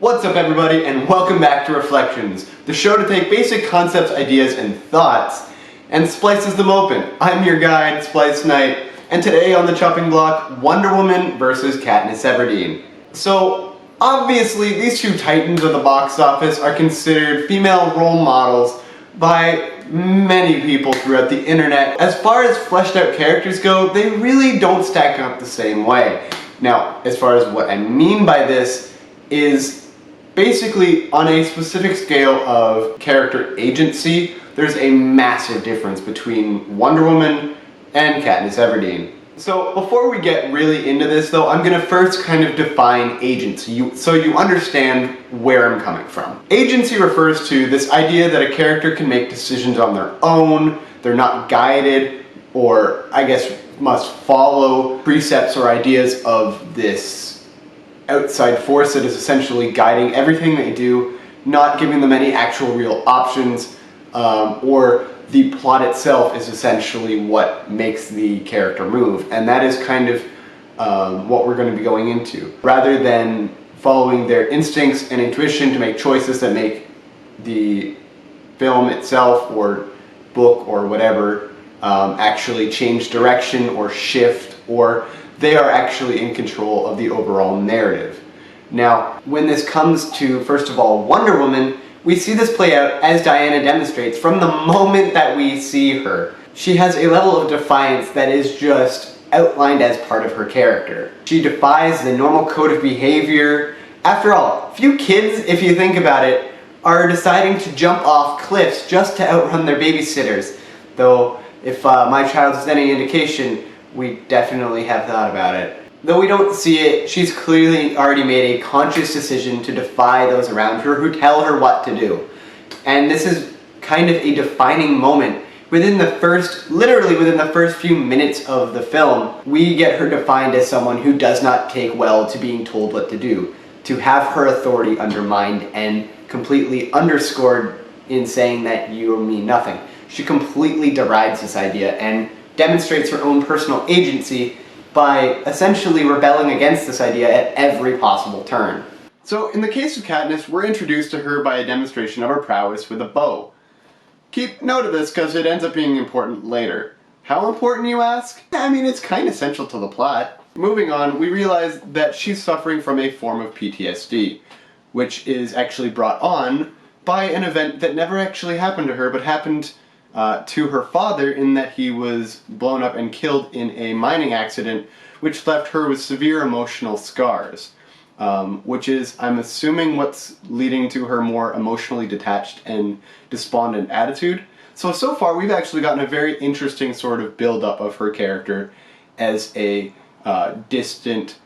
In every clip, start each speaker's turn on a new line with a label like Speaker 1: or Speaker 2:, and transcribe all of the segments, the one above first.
Speaker 1: What's up everybody, and welcome back to Reflections, the show to take basic concepts, ideas, and thoughts and splices them open. I'm your guide, Splice Knight, and today on the chopping block, Wonder Woman versus Katniss Everdeen. So, obviously, these two titans of the box office are considered female role models by many people throughout the internet. As far as fleshed out characters go, they really don't stack up the same way. Now, as far as what I mean by this is basically on a specific scale of character agency, there's a massive difference between Wonder Woman and Katniss Everdeen. So before we get really into this though, I'm gonna first kind of define agency so you understand where I'm coming from. Agency refers to this idea that a character can make decisions on their own, they're not guided, or I guess must follow precepts or ideas of this outside force that is essentially guiding everything they do, not giving them any actual real options, or the plot itself is essentially what makes the character move, and that is kind of what we're going to be going into. Rather than following their instincts and intuition to make choices that make the film itself or book or whatever actually change direction or shift, or they are actually in control of the overall narrative. Now, when this comes to, first of all, Wonder Woman, we see this play out as Diana demonstrates from the moment that we see her. She has a level of defiance that is just outlined as part of her character. She defies the normal code of behavior. After all, few kids, if you think about it, are deciding to jump off cliffs just to outrun their babysitters. Though, if my child is any indication, we definitely have thought about it. Though we don't see it, she's clearly already made a conscious decision to defy those around her who tell her what to do. And this is kind of a defining moment. Literally within the first few minutes of the film, we get her defined as someone who does not take well to being told what to do, to have her authority undermined and completely underscored in saying that you mean nothing. She completely derides this idea and demonstrates her own personal agency by essentially rebelling against this idea at every possible turn. So in the case of Katniss, we're introduced to her by a demonstration of her prowess with a bow. Keep note of this because it ends up being important later. How important, you ask? I mean, it's kind of central to the plot. Moving on, we realize that she's suffering from a form of PTSD, which is actually brought on by an event that never actually happened to her, but happened to her father, in that he was blown up and killed in a mining accident, which left her with severe emotional scars, which is, I'm assuming, what's leading to her more emotionally detached and despondent attitude. So far we've actually gotten a very interesting sort of build-up of her character as a distant,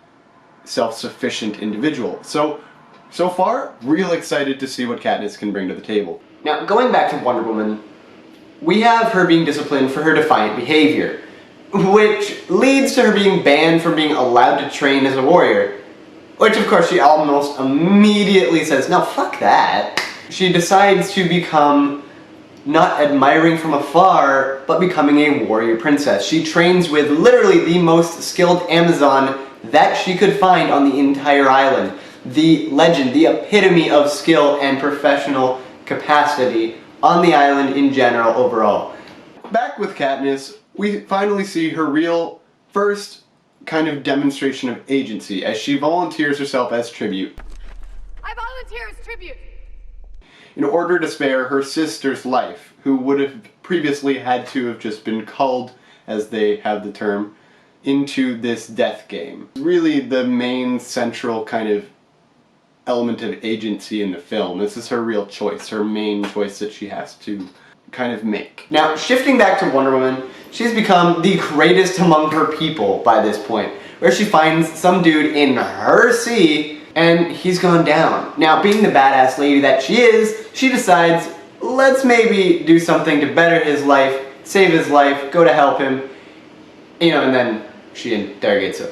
Speaker 1: self-sufficient individual. So far, real excited to see what Katniss can bring to the table. Now, going back to Wonder Woman, we have her being disciplined for her defiant behavior, which leads to her being banned from being allowed to train as a warrior, which of course she almost immediately says, no, fuck that. She decides to become not admiring from afar, but becoming a warrior princess. She trains with literally the most skilled Amazon that she could find on the entire island. The legend, the epitome of skill and professional capacity on the island in general overall. Back with Katniss, we finally see her real first kind of demonstration of agency as she volunteers herself as tribute.
Speaker 2: I volunteer as tribute!
Speaker 1: In order to spare her sister's life, who would have previously had to have just been culled, as they have the term, into this death game. Really the main central kind of element of agency in the film. This is her real choice, her main choice that she has to kind of make. Now, shifting back to Wonder Woman, she's become the greatest among her people by this point, where she finds some dude in her sea, and he's gone down. Now, being the badass lady that she is, she decides, let's maybe do something to better his life, save his life, go to help him, and then she interrogates him.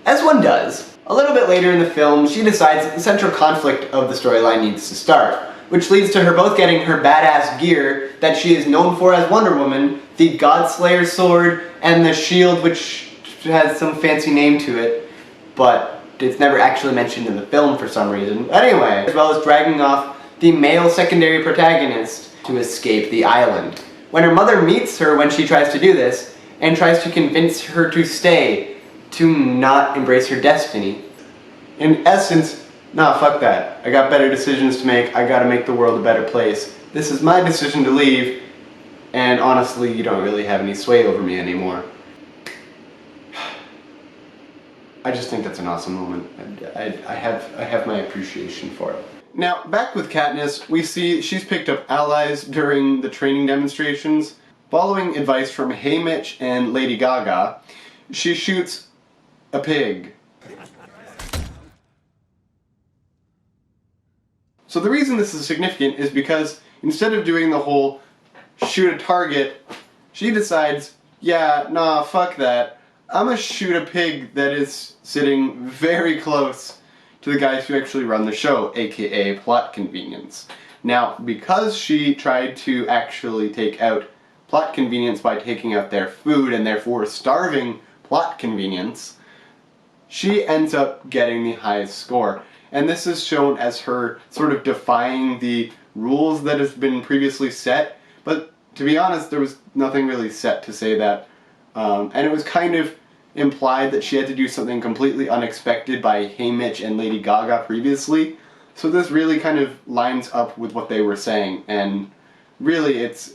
Speaker 1: As one does. A little bit later in the film, she decides that the central conflict of the storyline needs to start, which leads to her both getting her badass gear that she is known for as Wonder Woman, the Godslayer sword, and the shield, which has some fancy name to it, but it's never actually mentioned in the film for some reason. Anyway, as well as dragging off the male secondary protagonist to escape the island. When her mother meets her when she tries to do this, and tries to convince her to stay, to not embrace her destiny. In essence, nah, fuck that. I got better decisions to make, I gotta make the world a better place. This is my decision to leave, and honestly, you don't really have any sway over me anymore. I just think that's an awesome moment. I have my appreciation for it. Now, back with Katniss, we see she's picked up allies during the training demonstrations. Following advice from Haymitch and Lady Gaga, she shoots a pig. So the reason this is significant is because instead of doing the whole shoot a target, she decides, yeah, nah, fuck that. I'm gonna shoot a pig that is sitting very close to the guys who actually run the show, aka plot convenience. Now, because she tried to actually take out plot convenience by taking out their food and therefore starving plot convenience, she ends up getting the highest score. And this is shown as her sort of defying the rules that have been previously set, but to be honest, there was nothing really set to say that. And it was kind of implied that she had to do something completely unexpected by Haymitch and Lady Gaga previously. So this really kind of lines up with what they were saying, and really it's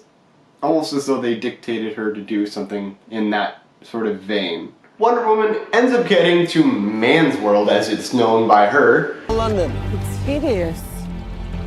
Speaker 1: almost as though they dictated her to do something in that sort of vein. Wonder Woman ends up getting to Man's World, as it's known by her.
Speaker 3: London.
Speaker 4: It's hideous.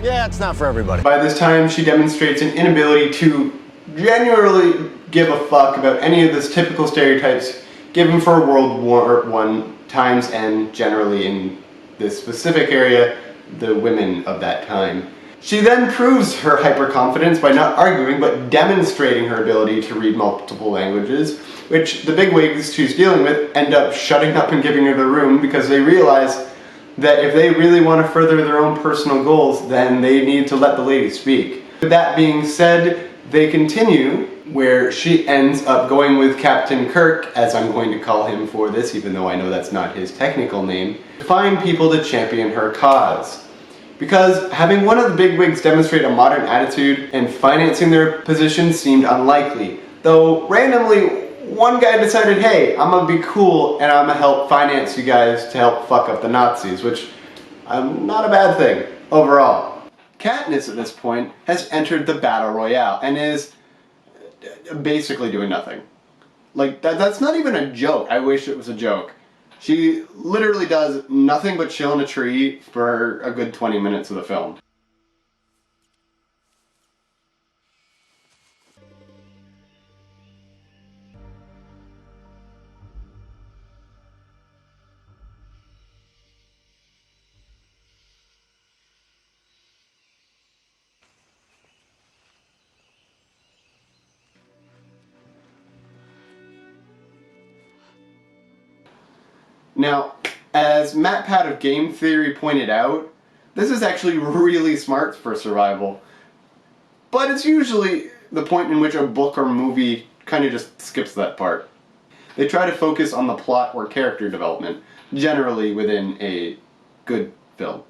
Speaker 3: Yeah, it's not for everybody.
Speaker 1: By this time, she demonstrates an inability to genuinely give a fuck about any of this typical stereotypes given for World War I times, and generally in this specific area, the women of that time. She then proves her hyper-confidence by not arguing, but demonstrating her ability to read multiple languages, which the bigwigs she's dealing with end up shutting up and giving her the room because they realize that if they really want to further their own personal goals, then they need to let the lady speak. With that being said, they continue, where she ends up going with Captain Kirk, as I'm going to call him for this, even though I know that's not his technical name, to find people to champion her cause. Because having one of the bigwigs demonstrate a modern attitude and financing their position seemed unlikely, though randomly one guy decided, hey, I'm gonna be cool and I'm gonna help finance you guys to help fuck up the Nazis, which not a bad thing overall. Katniss at this point has entered the Battle Royale and is basically doing nothing. Like, that's not even a joke. I wish it was a joke. She literally does nothing but chill in a tree for a good 20 minutes of the film. Now, as Matt Pat of Game Theory pointed out, this is actually really smart for survival. But it's usually the point in which a book or movie kind of just skips that part. They try to focus on the plot or character development, generally within a good film.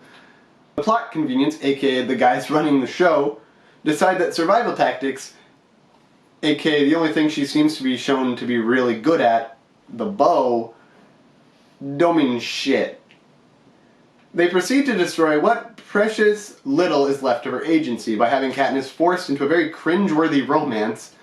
Speaker 1: The plot convenience, aka the guys running the show, decide that survival tactics, aka the only thing she seems to be shown to be really good at, the bow, don't mean shit. They proceed to destroy what precious little is left of her agency by having Katniss forced into a very cringe-worthy romance.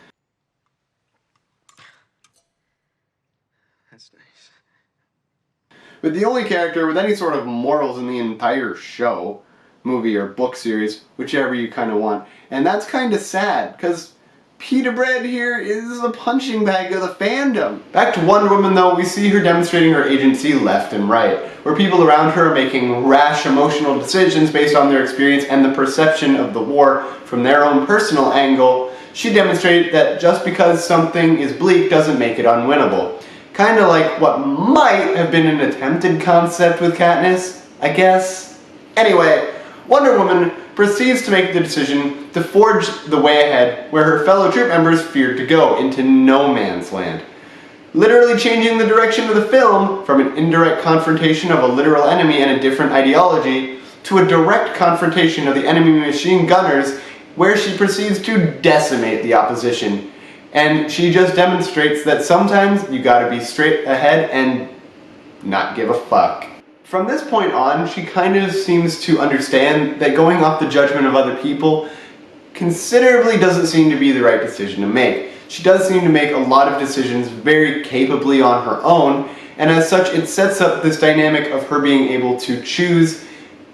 Speaker 1: That's nice. With the only character with any sort of morals in the entire show, movie or book series, whichever you kind of want. And that's kind of sad, because Peter Bread here is the punching bag of the fandom. Back to Wonder Woman though, we see her demonstrating her agency left and right, where people around her are making rash emotional decisions based on their experience and the perception of the war from their own personal angle. She demonstrated that just because something is bleak doesn't make it unwinnable. Kinda like what might have been an attempted concept with Katniss, I guess. Anyway, Wonder Woman proceeds to make the decision to forge the way ahead where her fellow troop members feared to go, into no man's land. literally changing the direction of the film from an indirect confrontation of a literal enemy and a different ideology to a direct confrontation of the enemy machine gunners, where she proceeds to decimate the opposition. And she just demonstrates that sometimes you gotta be straight ahead and not give a fuck. From this point on, she kind of seems to understand that going off the judgment of other people considerably doesn't seem to be the right decision to make. She does seem to make a lot of decisions very capably on her own, and as such it sets up this dynamic of her being able to choose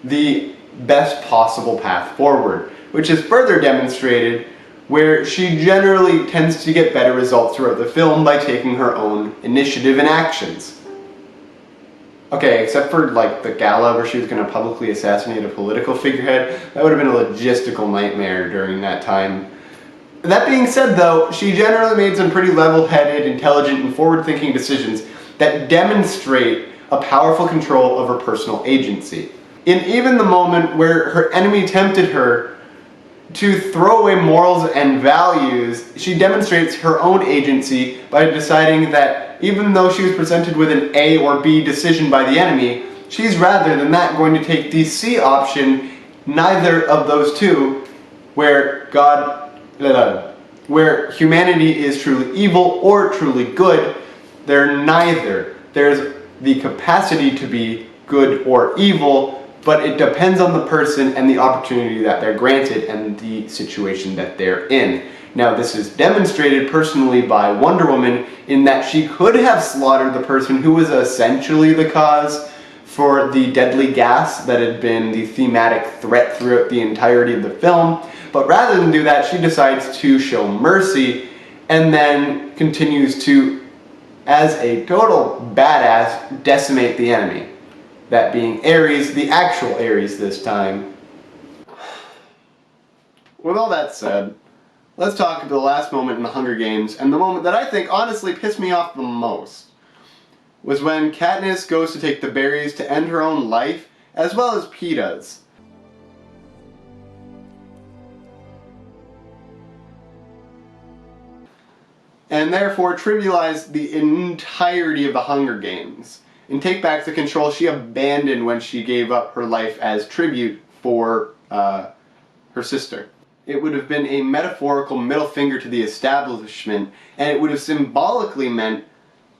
Speaker 1: the best possible path forward, which is further demonstrated where she generally tends to get better results throughout the film by taking her own initiative and actions. Okay, except for like the gala where she was going to publicly assassinate a political figurehead, that would have been a logistical nightmare during that time. That being said though, she generally made some pretty level-headed, intelligent, and forward-thinking decisions that demonstrate a powerful control of her personal agency. In even the moment where her enemy tempted her to throw away morals and values, she demonstrates her own agency by deciding that even though she was presented with an A or B decision by the enemy, she's rather than that going to take the C option, neither of those two, where where humanity is truly evil or truly good. They're neither. There's the capacity to be good or evil, but it depends on the person and the opportunity that they're granted and the situation that they're in. Now, this is demonstrated personally by Wonder Woman in that she could have slaughtered the person who was essentially the cause for the deadly gas that had been the thematic threat throughout the entirety of the film, but rather than do that, she decides to show mercy and then continues to, as a total badass, decimate the enemy. That being Ares, the actual Ares this time. With all that said, let's talk about the last moment in the Hunger Games, and the moment that I think honestly pissed me off the most was when Katniss goes to take the berries to end her own life, as well as Peeta's. And therefore trivialize the entirety of the Hunger Games, and take back the control she abandoned when she gave up her life as tribute for her sister. It would have been a metaphorical middle finger to the establishment, and it would have symbolically meant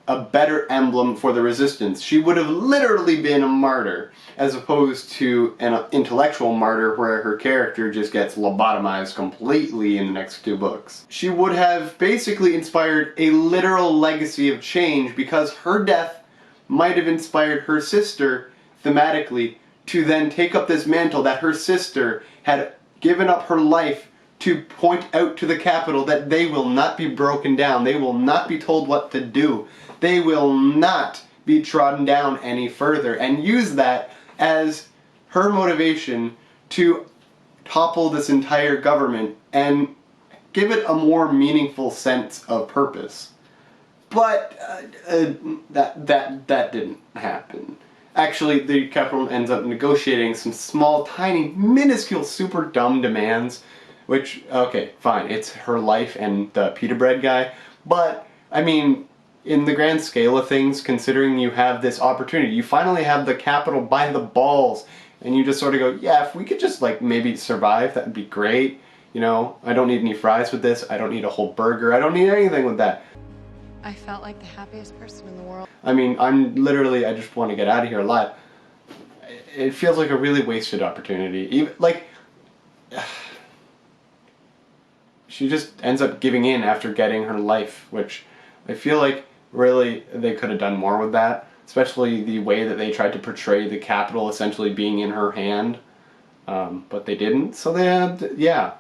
Speaker 1: a better emblem for the resistance. She would have literally been a martyr, as opposed to an intellectual martyr where her character just gets lobotomized completely in the next two books. She would have basically inspired a literal legacy of change, because her death might have inspired her sister thematically to then take up this mantle that her sister had given up her life to point out to the Capitol that they will not be broken down, they will not be told what to do, they will not be trodden down any further, and use that as her motivation to topple this entire government and give it a more meaningful sense of purpose. But that didn't happen. Actually, the Capitol ends up negotiating some small, tiny, minuscule, super dumb demands, which, okay, fine, it's her life and the pita bread guy, but, I mean, in the grand scale of things, considering you have this opportunity, you finally have the Capitol by the balls, and you just sort of go, yeah, if we could just, like, maybe survive, that would be great, you know, I don't need any fries with this, I don't need a whole burger, I don't need anything with that.
Speaker 2: I felt like the happiest person in the world.
Speaker 1: I mean, I just want to get out of here alive. It feels like a really wasted opportunity. Even, like, she just ends up giving in after getting her life, which I feel like really they could have done more with that, especially the way that they tried to portray the Capitol essentially being in her hand, but they didn't, so they had, yeah.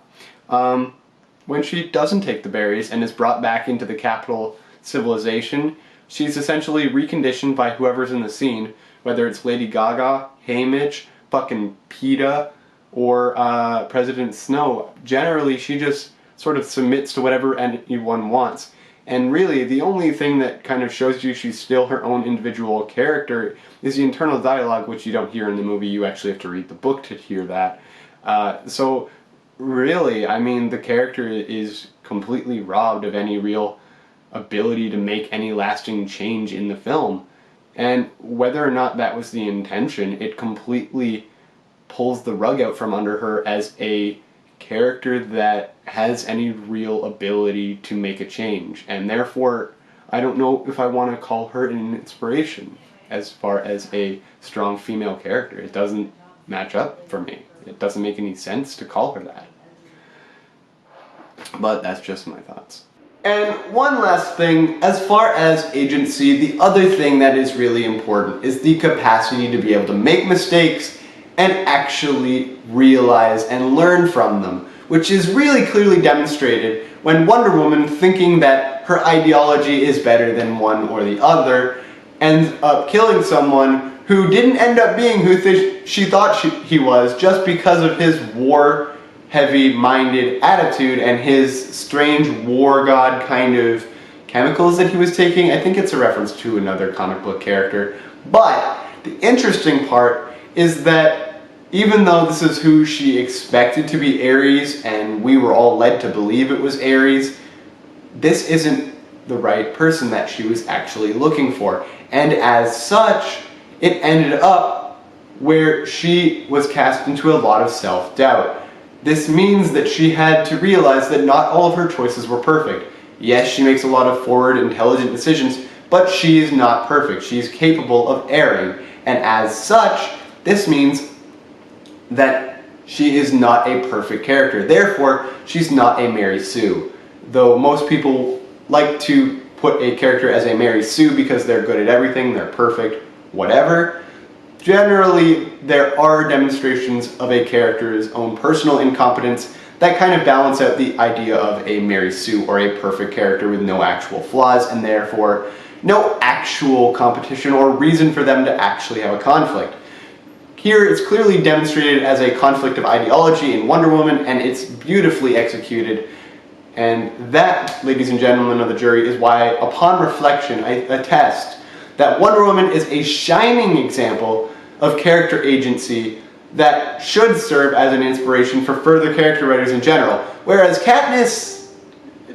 Speaker 1: When she doesn't take the berries and is brought back into the Capitol civilization, she's essentially reconditioned by whoever's in the scene, whether it's Lady Gaga, Haymitch, fucking PETA, or President Snow. Generally, she just sort of submits to whatever anyone wants. And really, the only thing that kind of shows you she's still her own individual character is the internal dialogue, which you don't hear in the movie. You actually have to read the book to hear that. So really, I mean, the character is completely robbed of any real ability to make any lasting change in the film. And whether or not that was the intention, it completely pulls the rug out from under her as a character that has any real ability to make a change. And therefore, I don't know if I want to call her an inspiration as far as a strong female character. It doesn't match up for me. It doesn't make any sense to call her that. But that's just my thoughts. And one last thing, as far as agency, the other thing that is really important is the capacity to be able to make mistakes and actually realize and learn from them, which is really clearly demonstrated when Wonder Woman, thinking that her ideology is better than one or the other, ends up killing someone who didn't end up being who she thought he was, just because of his war-heavy-minded attitude and his strange war god kind of chemicals that he was taking. I think it's a reference to another comic book character. But the interesting part is that even though this is who she expected to be Ares, and we were all led to believe it was Ares, this isn't the right person that she was actually looking for. And as such, it ended up where she was cast into a lot of self-doubt. This means that she had to realize that not all of her choices were perfect. Yes, she makes a lot of forward, intelligent decisions, but she is not perfect. She is capable of erring. And as such, this means that she is not a perfect character. Therefore, she's not a Mary Sue. Though most people like to put a character as a Mary Sue because they're good at everything, they're perfect, whatever. Generally, there are demonstrations of a character's own personal incompetence that kind of balance out the idea of a Mary Sue or a perfect character with no actual flaws, and therefore no actual competition or reason for them to actually have a conflict. Here it's clearly demonstrated as a conflict of ideology in Wonder Woman, and it's beautifully executed. And that, ladies and gentlemen of the jury, is why, upon reflection, I attest that Wonder Woman is a shining example of character agency that should serve as an inspiration for further character writers in general, whereas Katniss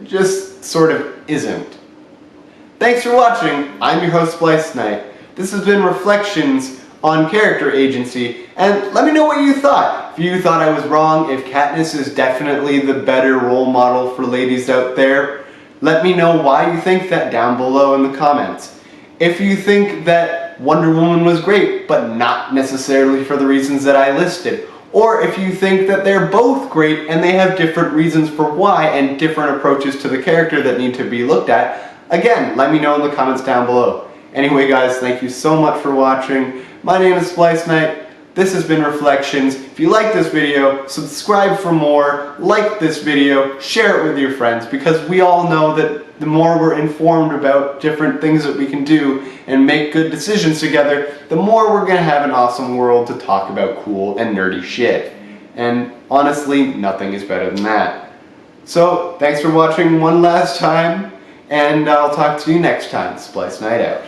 Speaker 1: just sort of isn't. Thanks for watching. I'm your host, Splice Knight. This has been Reflections on Character Agency, and let me know what you thought. If you thought I was wrong, if Katniss is definitely the better role model for ladies out there, let me know why you think that down below in the comments. If you think that Wonder Woman was great, but not necessarily for the reasons that I listed, or if you think that they're both great and they have different reasons for why and different approaches to the character that need to be looked at, again, let me know in the comments down below. Anyway guys, thank you so much for watching. My name is Splice Knight. This has been Reflections. If you like this video, subscribe for more, like this video, share it with your friends, because we all know that the more we're informed about different things that we can do and make good decisions together, the more we're going to have an awesome world to talk about cool and nerdy shit. And honestly, nothing is better than that. So, thanks for watching one last time, and I'll talk to you next time. Splice Knight out.